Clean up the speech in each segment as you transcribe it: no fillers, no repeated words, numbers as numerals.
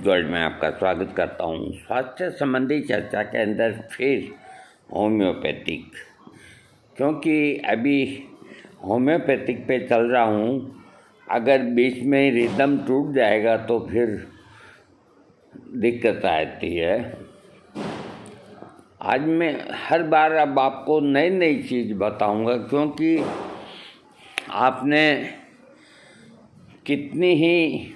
Gold में आपका स्वागत करता हूँ। स्वास्थ्य संबंधी चर्चा के अंदर फिर होम्योपैथिक, क्योंकि अभी होम्योपैथिक पे चल रहा हूँ। अगर बीच में रिदम टूट जाएगा तो फिर दिक्कत आती है। आज मैं हर बार अब आपको नई नई चीज़ बताऊँगा, क्योंकि आपने कितनी ही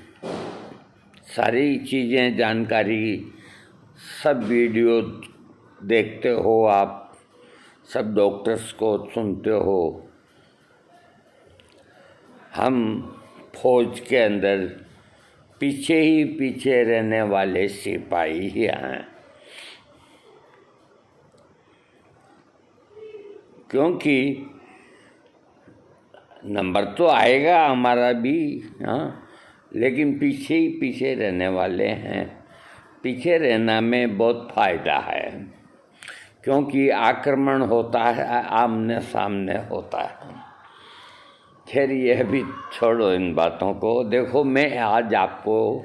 सारी चीज़ें, जानकारी, सब वीडियो देखते हो आप, सब डॉक्टर्स को सुनते हो। हम फौज के अंदर पीछे ही पीछे रहने वाले सिपाही ही हैं, क्योंकि नंबर तो आएगा हमारा भी, हाँ, लेकिन पीछे ही पीछे रहने वाले हैं। पीछे रहना में बहुत फ़ायदा है, क्योंकि आक्रमण होता है, आमने सामने होता है। खैर यह भी छोड़ो इन बातों को। देखो, मैं आज आपको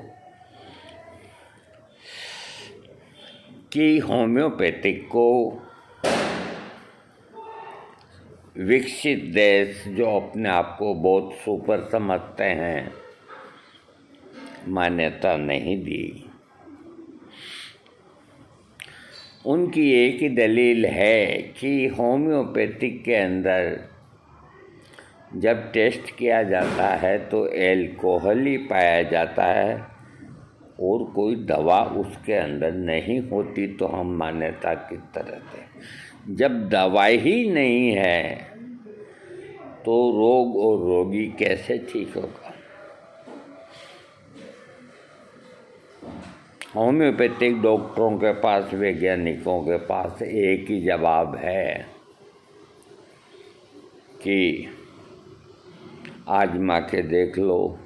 कि होम्योपैथिक को विकसित देश जो अपने आप को बहुत सुपर समझते हैं, मान्यता नहीं दी। उनकी एक ही दलील है कि होम्योपैथिक के अंदर जब टेस्ट किया जाता है तो एल्कोहल ही पाया जाता है और कोई दवा उसके अंदर नहीं होती, तो हम मान्यता की तरह दें। जब दवाई ही नहीं है तो रोग और रोगी कैसे ठीक होगा? होम्योपैथिक डॉक्टरों के पास, वैज्ञानिकों के पास एक ही जवाब है कि आजमा के देख लो।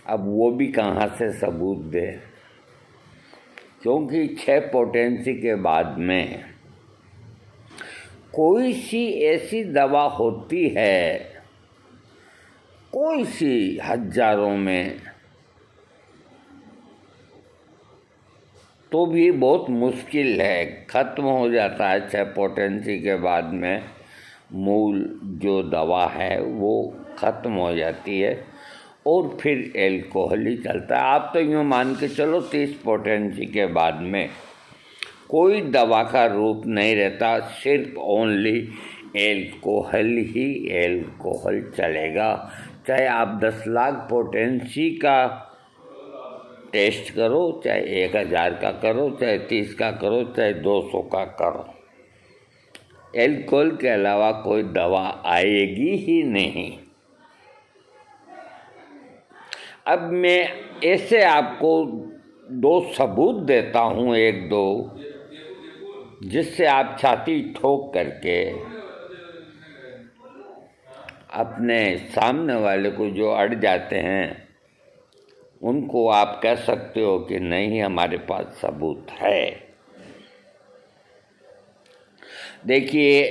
अब वो भी कहाँ से सबूत दे, क्योंकि 6 पोटेंसी के बाद में कोई सी ऐसी दवा होती है, कोई सी हजारों में, तो भी बहुत मुश्किल है, ख़त्म हो जाता है 6 पोटेंसी के बाद में। मूल जो दवा है वो ख़त्म हो जाती है और फिर एल्कोहल ही चलता है। आप तो यूँ मान के चलो 30 पोटेंसी के बाद में कोई दवा का रूप नहीं रहता, सिर्फ ओनली एल्कोहल ही एल्कोहल चलेगा। चाहे आप 10 लाख पोटेंसी का टेस्ट करो, चाहे 1000 का करो, चाहे 30 का करो, चाहे 200 का करो, एल्कोहल के अलावा कोई दवा आएगी ही नहीं। अब मैं ऐसे आपको 2 सबूत देता हूँ, 1-2, जिससे आप छाती ठोक करके अपने सामने वाले को जो अड़ जाते हैं उनको आप कह सकते हो कि नहीं, हमारे पास सबूत है। देखिए,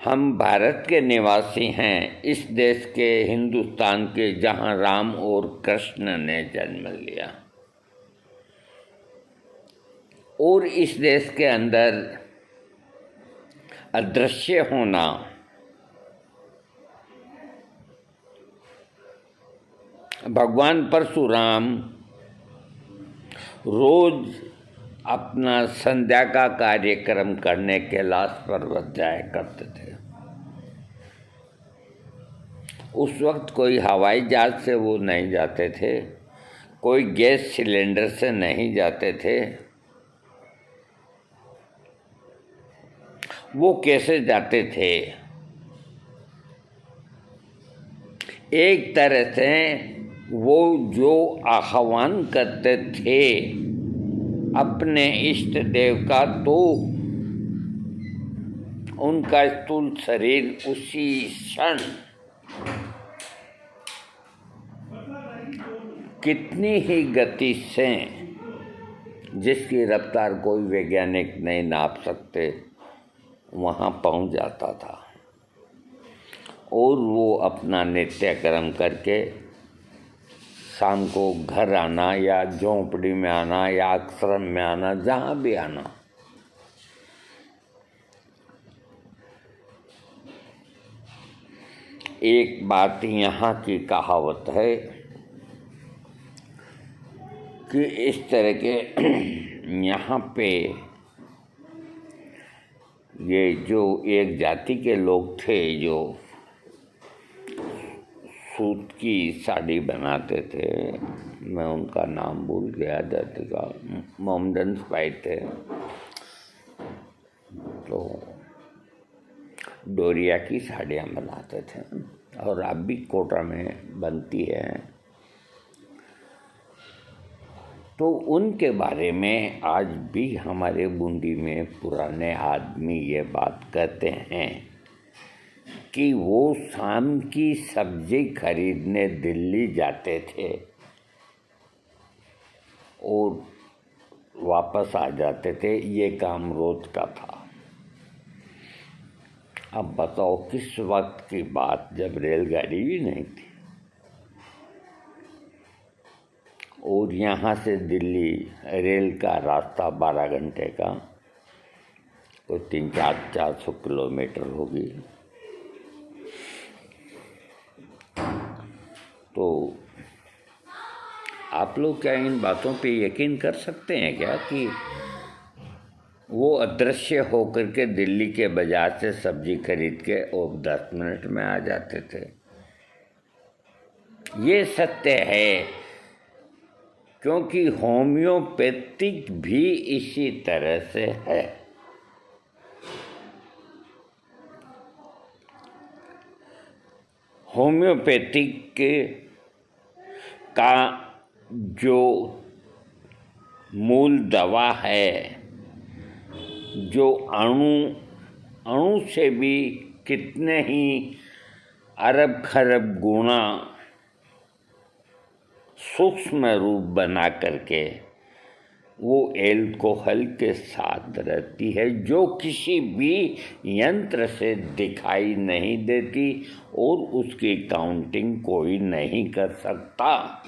हम भारत के निवासी हैं, इस देश के, हिंदुस्तान के, जहाँ राम और कृष्ण ने जन्म लिया, और इस देश के अंदर अदृश्य होना भगवान परशुराम रोज अपना संध्या का कार्यक्रम करने कैलाश पर्वत जाया करते थे। उस वक्त कोई हवाई जहाज से वो नहीं जाते थे, कोई गैस सिलेंडर से नहीं जाते थे। वो कैसे जाते थे? एक तरह से वो जो आह्वान करते थे अपने इष्ट देव का, तो उनका स्थूल शरीर उसी क्षण कितनी ही गति से, जिसकी रफ्तार कोई वैज्ञानिक नहीं नाप सकते, वहाँ पहुँच जाता था। और वो अपना नित्यक्रम करके शाम को घर आना या झोंपड़ी में आना या आश्रम में आना, जहाँ भी आना। एक बात यहाँ की कहावत है कि इस तरह के यहाँ पे ये जो एक जाति के लोग थे जो सूत की साड़ी बनाते थे, मैं उनका नाम भूल गया, जाति का मोहम्मदन सिपाही थे, तो डोरिया की साड़ियाँ बनाते थे और अब भी कोटा में बनती है। तो उनके बारे में आज भी हमारे बूंदी में पुराने आदमी ये बात कहते हैं कि वो शाम की सब्जी खरीदने दिल्ली जाते थे और वापस आ जाते थे। ये काम रोज का था। अब बताओ किस वक्त की बात, जब रेलगाड़ी भी नहीं थी और यहाँ से दिल्ली रेल का रास्ता 12 घंटे का, कोई 300-400 किलोमीटर होगी। तो आप लोग क्या इन बातों पे यकीन कर सकते हैं क्या कि वो अदृश्य होकर के दिल्ली के बाजार से सब्जी खरीद के और 10 मिनट में आ जाते थे? ये सत्य है, क्योंकि होम्योपैथिक भी इसी तरह से है। होम्योपैथिक का जो मूल दवा है, जो अणु से भी कितने ही अरब खरब गुना सूक्ष्म रूप बना करके वो एल्कोहल के साथ रहती है, जो किसी भी यंत्र से दिखाई नहीं देती और उसकी काउंटिंग कोई नहीं कर सकता।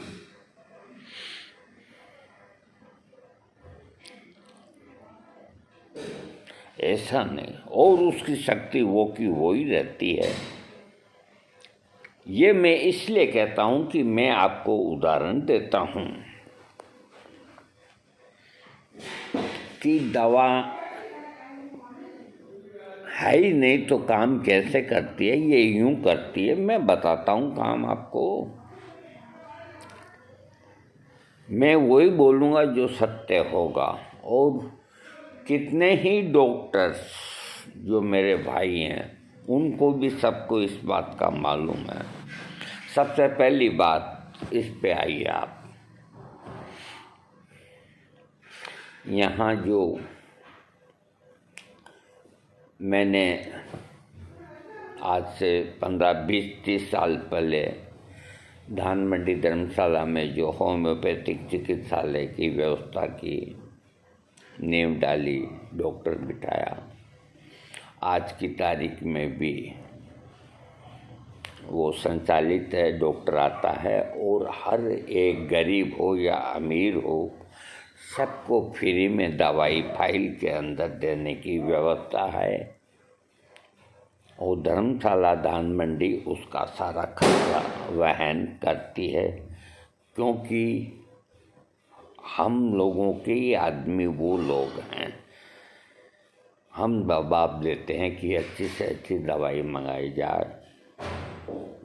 ऐसा नहीं, और उसकी शक्ति वो की वो ही रहती है। ये मैं इसलिए कहता हूँ कि मैं आपको उदाहरण देता हूँ कि दवा है ही नहीं तो काम कैसे करती है? ये यूं करती है, मैं बताता हूँ काम आपको। मैं वही बोलूँगा जो सत्य होगा। और कितने ही डॉक्टर्स जो मेरे भाई हैं उनको भी सबको इस बात का मालूम है। सबसे पहली बात, इस पे आइए आप। यहाँ जो मैंने आज से 15-20-30 साल पहले धान मंडी धर्मशाला में जो होम्योपैथिक चिकित्सालय की व्यवस्था की, नींव डाली, डॉक्टर बिठाया, आज की तारीख में भी वो संचालित है। डॉक्टर आता है और हर एक गरीब हो या अमीर हो, सबको फ्री में दवाई फाइल के अंदर देने की व्यवस्था है। और धर्मशाला धान मंडी उसका सारा खर्चा वहन करती है, क्योंकि हम लोगों के आदमी वो लोग हैं, हम दबाव देते हैं कि अच्छी से अच्छी दवाई मंगाई जाए।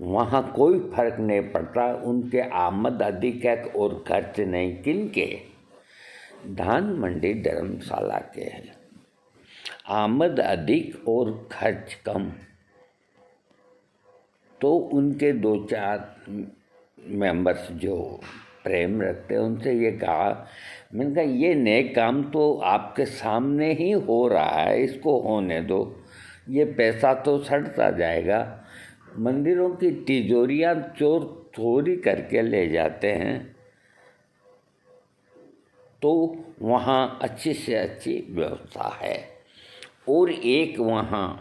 वहाँ कोई फर्क नहीं पड़ता, उनके आमद अधिक है और खर्च नहीं। किनके? धान मंडी धर्मशाला के हैं। आमद अधिक और खर्च कम। तो उनके 2-4 मेंबर्स जो प्रेम रखते हैं, उनसे ये कहा, मैंने कहा ये नए काम तो आपके सामने ही हो रहा है, इसको होने दो, ये पैसा तो सड़ता जाएगा। मंदिरों की तिजोरियाँ चोर चोरी करके ले जाते हैं, तो वहाँ अच्छी से अच्छी व्यवस्था है। और एक वहाँ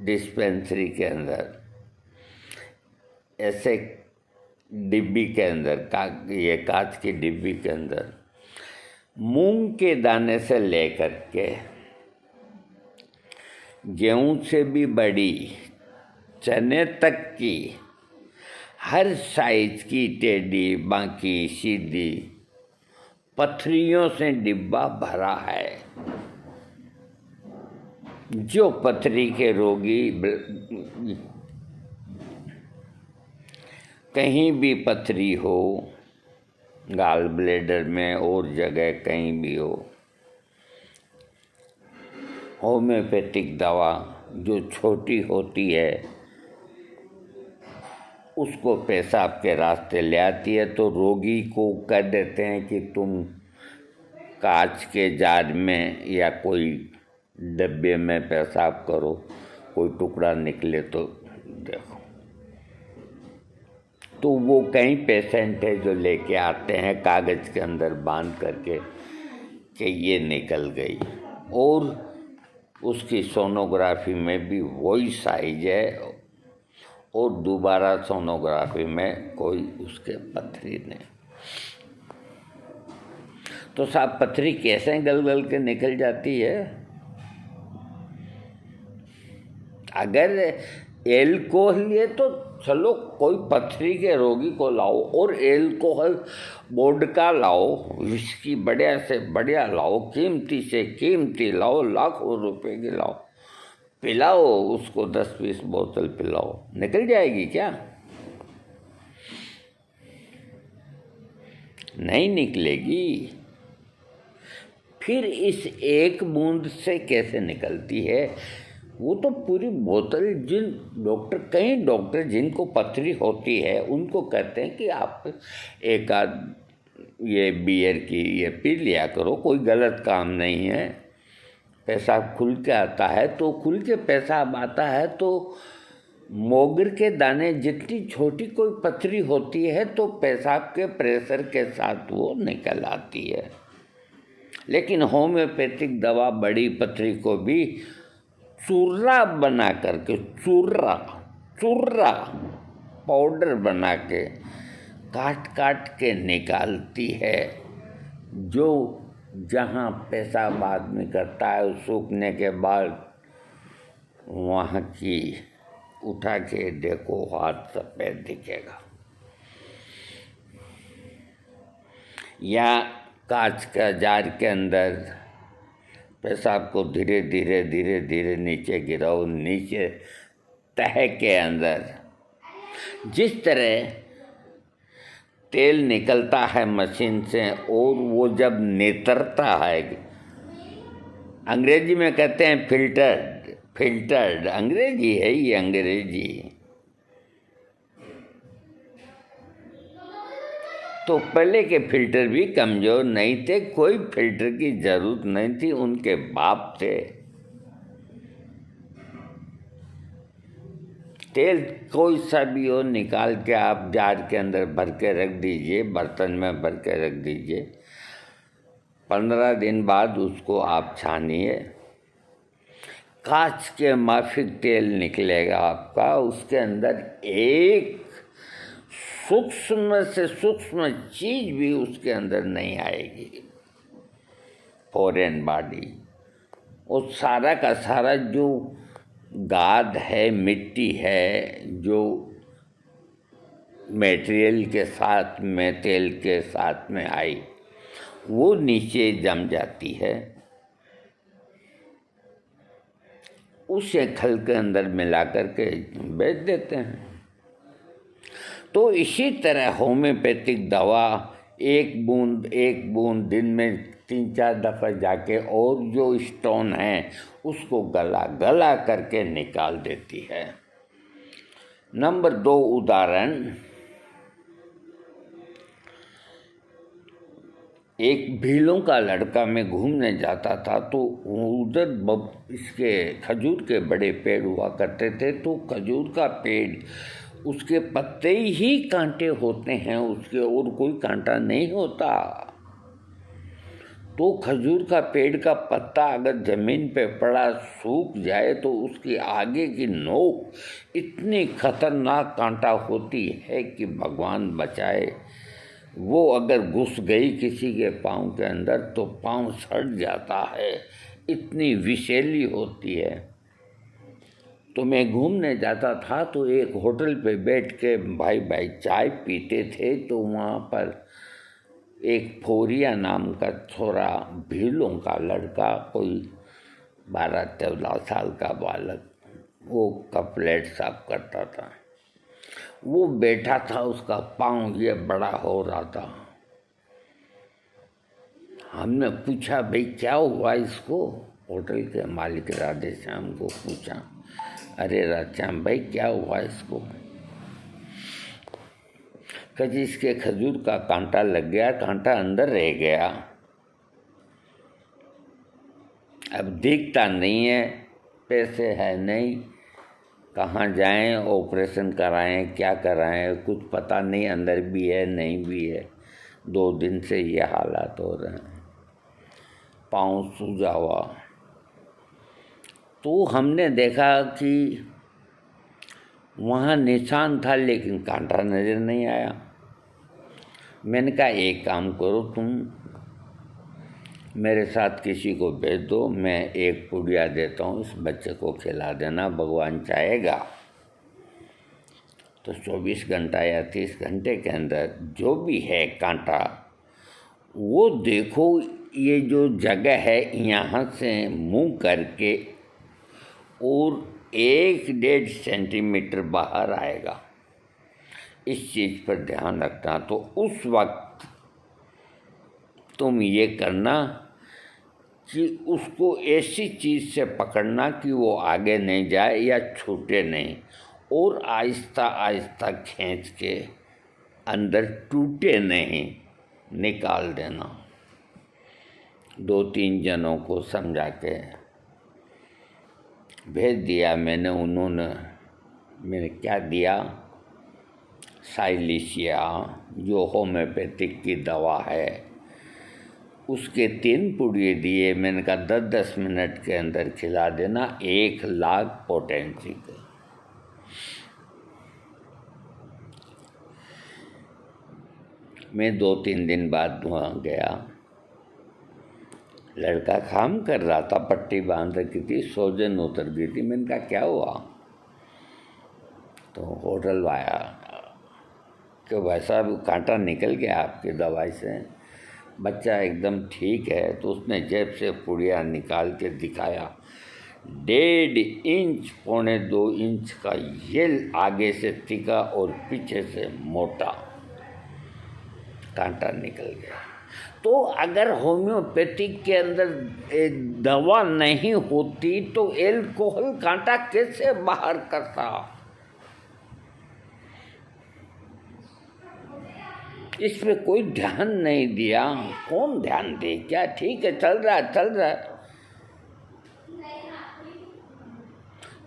डिस्पेंसरी के अंदर ऐसे डिब्बी के अंदर ये कांच की डिब्बी के अंदर मूंग के दाने से लेकर के गेहूं से भी बड़ी चने तक की हर साइज की टेढ़ी बांकी सीधी पथरियों से डिब्बा भरा है। जो पथरी के रोगी कहीं भी पथरी हो, गाल ब्लेडर में और जगह कहीं भी हो, होम्योपैथिक दवा जो छोटी होती है उसको पेशाब के रास्ते ले आती है, तो रोगी को कह देते हैं कि तुम कांच के जार में या कोई डब्बे में पेशाब करो, कोई टुकड़ा निकले तो देखो। तो वो कई पेशेंट है जो लेके आते हैं कागज़ के अंदर बांध करके कि ये निकल गई, और उसकी सोनोग्राफी में भी वही साइज है और दोबारा सोनोग्राफी में कोई उसके पथरी नहीं। तो साहब पथरी कैसे गल गल के निकल जाती है? अगर एल्कोहल है तो चलो कोई पथरी के रोगी को लाओ और एल्कोहल वोडका लाओ, विस्की बढ़िया से बढ़िया लाओ, कीमती से कीमती लाओ, लाखों रुपए की लाओ, पिलाओ उसको 10-20 बोतल पिलाओ, निकल जाएगी क्या? नहीं निकलेगी। फिर इस एक बूंद से कैसे निकलती है? वो तो पूरी बोतल, कई डॉक्टर जिनको पथरी होती है उनको कहते हैं कि आप एक आध ये बियर की ये पी लिया करो, कोई गलत काम नहीं है। पेशाब खुल के आता है तो खुल के पेशाब आता है तो मोगर के दाने जितनी छोटी कोई पथरी होती है तो पेशाब के प्रेशर के साथ वो निकल आती है। लेकिन होम्योपैथिक दवा बड़ी पथरी को भी चूर्रा बना करके, चूर्रा पाउडर बना के काट काट के निकालती है। जो जहाँ पेशाब आदमी करता है सूखने के बाद वहाँ की उठा के देखो, हाथ सफ़ेद दिखेगा। या कांच का जार के अंदर पेशाब को धीरे धीरे नीचे गिराओ, नीचे तह के अंदर जिस तरह तेल निकलता है मशीन से और वो जब नितरता है, अंग्रेजी में कहते हैं फिल्टर्ड, अंग्रेजी है ये, अंग्रेजी। तो पहले के फिल्टर भी कमज़ोर नहीं थे, कोई फिल्टर की ज़रूरत नहीं थी, उनके बाप थे। तेल कोई सा भी हो निकाल के आप जार के अंदर भर के रख दीजिए, बर्तन में भर के रख दीजिए। 15 दिन बाद उसको आप छानिए, कांच के माफिक तेल निकलेगा आपका। उसके अंदर एक सूक्ष्म से सूक्ष्म चीज भी उसके अंदर नहीं आएगी। फॉरेन बॉडी, वो सारा का सारा जो गाद है, मिट्टी है, जो मटेरियल के साथ में, तेल के साथ में आई, वो नीचे जम जाती है। उसे खल के अंदर मिला करके बेच देते हैं। तो इसी तरह होम्योपैथिक दवा एक बूंद दिन में 3-4 दफ़ा जाके और जो स्टोन है उसको गला करके निकाल देती है। नंबर 2 उदाहरण, एक भीलों का लड़का मैं घूमने जाता था तो उधर इसके खजूर के बड़े पेड़ हुआ करते थे। तो खजूर का पेड़, उसके पत्ते ही कांटे होते हैं उसके, और कोई कांटा नहीं होता। तो खजूर का पेड़ का पत्ता अगर ज़मीन पे पड़ा सूख जाए तो उसकी आगे की नोक इतनी खतरनाक कांटा होती है कि भगवान बचाए, वो अगर घुस गई किसी के पाँव के अंदर तो पाँव सड़ जाता है, इतनी विषैली होती है। तो मैं घूमने जाता था तो एक होटल पे बैठ के भाई भाई चाय पीते थे, तो वहाँ पर एक फोरिया नाम का छोरा, भीलों का लड़का, कोई 12-14 साल का बालक, वो कपलेट साफ करता था। वो बैठा था, उसका पाँव ये बड़ा हो रहा था। हमने पूछा भाई क्या हुआ इसको, होटल के मालिक राधे श्याम को पूछा, अरे राधेश्याम भाई क्या हुआ इसको? कभी इसके खजूर का कांटा लग गया, कांटा अंदर रह गया, अब दिखता नहीं है, पैसे है नहीं, कहाँ जाएं, ऑपरेशन कराएं, क्या कराएं, कुछ पता नहीं, अंदर भी है नहीं भी है। 2 दिन से ये हालात हो रहे हैं, पाँव सूजा हुआ। तो हमने देखा कि वहाँ निशान था लेकिन कांटा नज़र नहीं आया। मैंने कहा एक काम करो, तुम मेरे साथ किसी को भेज दो, मैं एक पुड़िया देता हूँ, इस बच्चे को खिला देना, भगवान चाहेगा तो 24 घंटा या 30 घंटे के अंदर जो भी है कांटा, वो देखो ये जो जगह है यहाँ से मुँह करके और 1-1.5 सेंटीमीटर बाहर आएगा। इस चीज़ पर ध्यान रखना। तो उस वक्त तुम ये करना कि उसको ऐसी चीज़ से पकड़ना कि वो आगे नहीं जाए या छूटे नहीं, और आहिस्ता आहिस्ता खींच के अंदर टूटे नहीं निकाल देना। 2-3 जनों को समझा के भेज दिया मैंने। मैंने क्या दिया, साइलिशिया जो होम्योपैथिक की दवा है, उसके 3 पुड़िए दिए। मैंने कहा 10-10 मिनट के अंदर खिला देना, 1 लाख पोटेंसी के। मैं 2-3 दिन बाद वहाँ गया, लड़का काम कर रहा था, पट्टी बांध रखी थी, सोजन उतर गई थी। मैंने कहा क्या हुआ? तो होटल आया कि भाई साहब कांटा निकल गया आपकी दवाई से, बच्चा एकदम ठीक है। तो उसने जेब से पुड़िया निकाल के दिखाया, 1.5 इंच 2.25 इंच का ये आगे से तिका और पीछे से मोटा कांटा निकल गया। तो अगर होम्योपैथिक के अंदर दवा नहीं होती तो एल्कोहल कांटा कैसे बाहर करता? इस पे कोई ध्यान नहीं दिया। कौन ध्यान दे? क्या ठीक है, चल रहा है।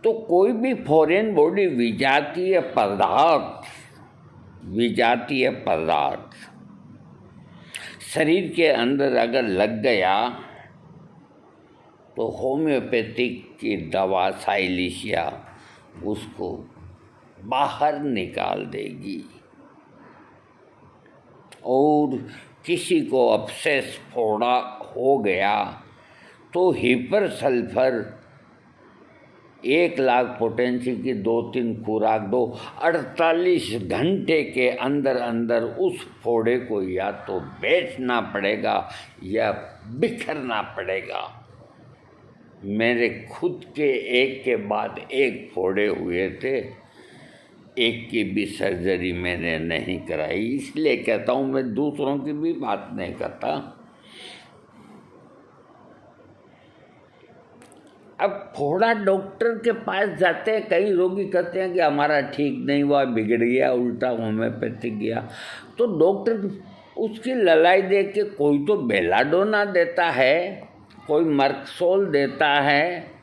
तो कोई भी फॉरेन बॉडी विजातीय पदार्थ शरीर के अंदर अगर लग गया तो होम्योपैथिक की दवा साइलिशिया उसको बाहर निकाल देगी। और किसी को अपसेस फोड़ा हो गया तो हिपर सल्फर 1 लाख पोटेंसी की 2-3 खुराक दो, 48 घंटे के अंदर अंदर उस फोड़े को या तो बेचना पड़ेगा या बिखरना पड़ेगा। मेरे खुद के एक के बाद एक फोड़े हुए थे, एक की भी सर्जरी मैंने नहीं कराई। इसलिए कहता हूँ, मैं दूसरों की भी बात नहीं करता। अब फोड़ा डॉक्टर के पास जाते हैं, कई रोगी कहते हैं कि हमारा ठीक नहीं हुआ, बिगड़ गया, उल्टा होम्योपैथिक गया। तो डॉक्टर उसकी ललाई देख के कोई तो बेलाडोना देता है, कोई मर्कसोल देता है,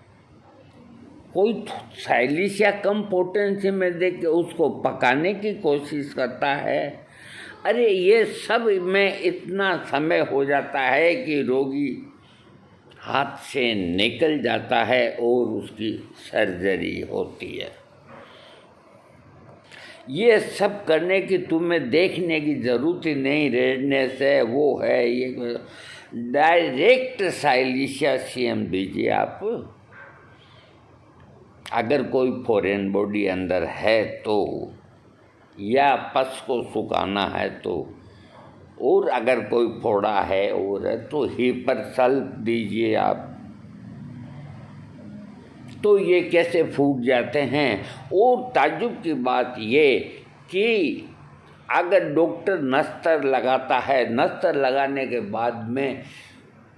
कोई साइलिशिया कम पोटेंसी में दे के उसको पकाने की कोशिश करता है। अरे ये सब में इतना समय हो जाता है कि रोगी हाथ से निकल जाता है और उसकी सर्जरी होती है। ये सब करने की तुम्हें देखने की ज़रूरत ही नहीं, रेडनेस है, वो है, ये डायरेक्ट साइलिशिया सीएम दीजिए आप। अगर कोई फॉरेन बॉडी अंदर है तो, या पस को सुखाना है तो, और अगर कोई फोड़ा है और है तो हीपर सल्फ दीजिए आप। तो ये कैसे फूट जाते हैं। और ताज्जुब की बात ये कि अगर डॉक्टर नस्तर लगाता है, नस्तर लगाने के बाद में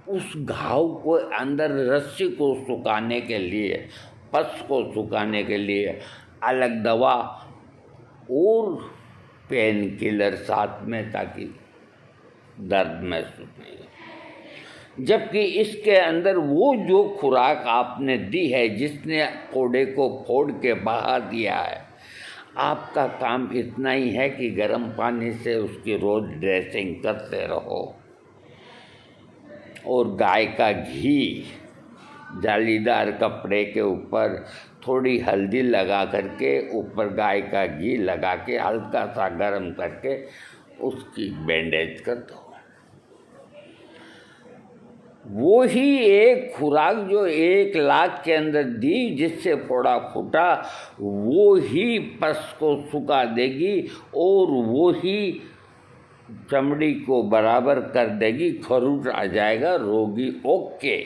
उस घाव को अंदर रस्सी को सुखाने के लिए, पस को सुखाने के लिए अलग दवा और पेन किलर साथ में, ताकि दर्द महसूस नहीं हो। जबकि इसके अंदर वो जो खुराक आपने दी है, जिसने फोड़े को फोड़ के बहा दिया है, आपका काम इतना ही है कि गर्म पानी से उसकी रोज़ ड्रेसिंग करते रहो और गाय का घी जालीदार कपड़े के ऊपर थोड़ी हल्दी लगा करके, ऊपर गाय का घी लगा के हल्का सा गर्म करके उसकी बैंडेज कर दो। वो ही एक खुराक जो 1 लाख के अंदर दी, जिससे फोड़ा फूटा, वो ही पस को सुखा देगी और वो ही चमड़ी को बराबर कर देगी, खरूट आ जाएगा, रोगी ओके।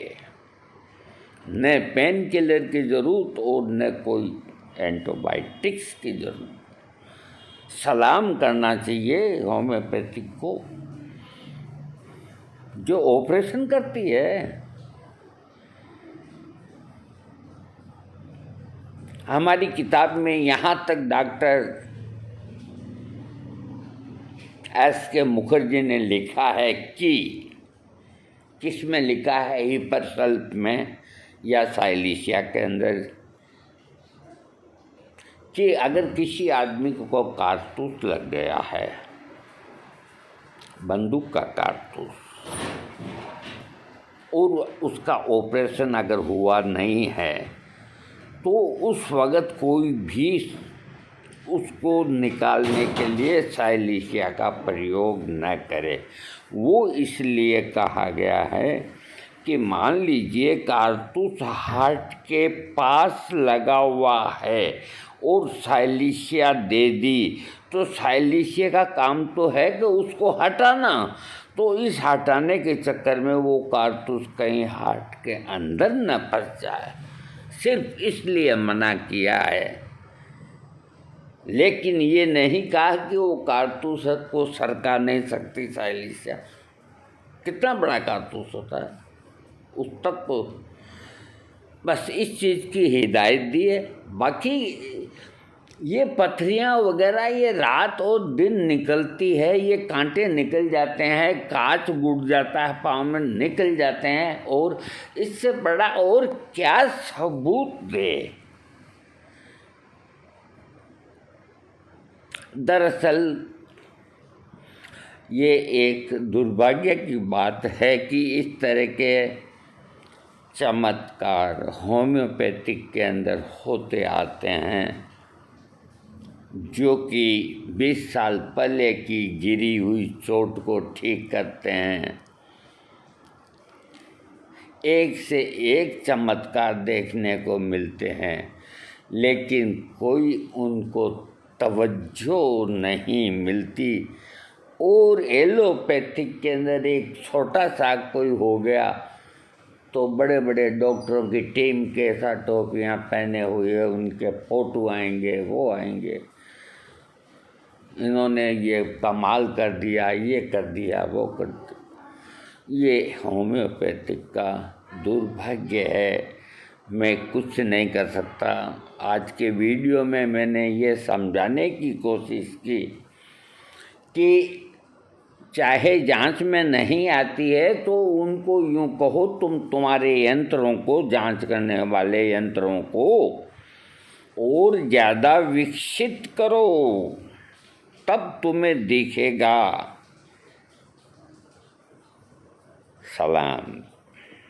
न पेन किलर की ज़रूरत और न कोई एंटीबायोटिक्स की ज़रूरत। सलाम करना चाहिए होम्योपैथिक को, जो ऑपरेशन करती है। हमारी किताब में यहाँ तक डॉक्टर S.K. मुखर्जी ने लिखा है कि, किस में लिखा है, हीपर सल्फ में या साइलिशिया के अंदर, कि अगर किसी आदमी को कारतूस लग गया है, बंदूक का कारतूस, और उसका ऑपरेशन अगर हुआ नहीं है, तो उस वक़्त कोई भी उसको निकालने के लिए साइलिशिया का प्रयोग न करे। वो इसलिए कहा गया है कि मान लीजिए कारतूस हार्ट के पास लगा हुआ है और साइलिशिया दे दी, तो साइलिशिया का काम तो है कि उसको हटाना। तो इस हटाने के चक्कर में वो कारतूस कहीं हार्ट के अंदर न फंस जाए, सिर्फ इसलिए मना किया है। लेकिन ये नहीं कहा कि वो कारतूस को सरका नहीं सकती साइलिशिया। कितना बड़ा कारतूस होता है, उस तक को बस इस चीज़ की हिदायत दी है। बाकी ये पथरियाँ वगैरह ये रात और दिन निकलती है, ये कांटे निकल जाते हैं, कांच गुड़ जाता है पाँव में, निकल जाते हैं, और इससे बड़ा और क्या सबूत दे। दरअसल ये एक दुर्भाग्य की बात है कि इस तरह के चमत्कार होम्योपैथिक के अंदर होते आते हैं, जो कि 20 साल पहले की गिरी हुई चोट को ठीक करते हैं। एक से एक चमत्कार देखने को मिलते हैं, लेकिन कोई उनको तवज्जो नहीं मिलती। और एलोपैथिक के अंदर एक छोटा सा कोई हो गया तो बड़े बड़े डॉक्टरों की टीम के साथ टोपियाँ पहने हुए उनके फोटो आएंगे, वो आएंगे, इन्होंने ये कमाल कर दिया, ये कर दिया, वो कर दिया। ये होम्योपैथिक का दुर्भाग्य है, मैं कुछ नहीं कर सकता। आज के वीडियो में मैंने ये समझाने की कोशिश की कि चाहे जांच में नहीं आती है तो उनको यूँ कहो, तुम्हारे यंत्रों को, जांच करने वाले यंत्रों को और ज़्यादा विकसित करो, तब तुम्हें दिखेगा। सलाम।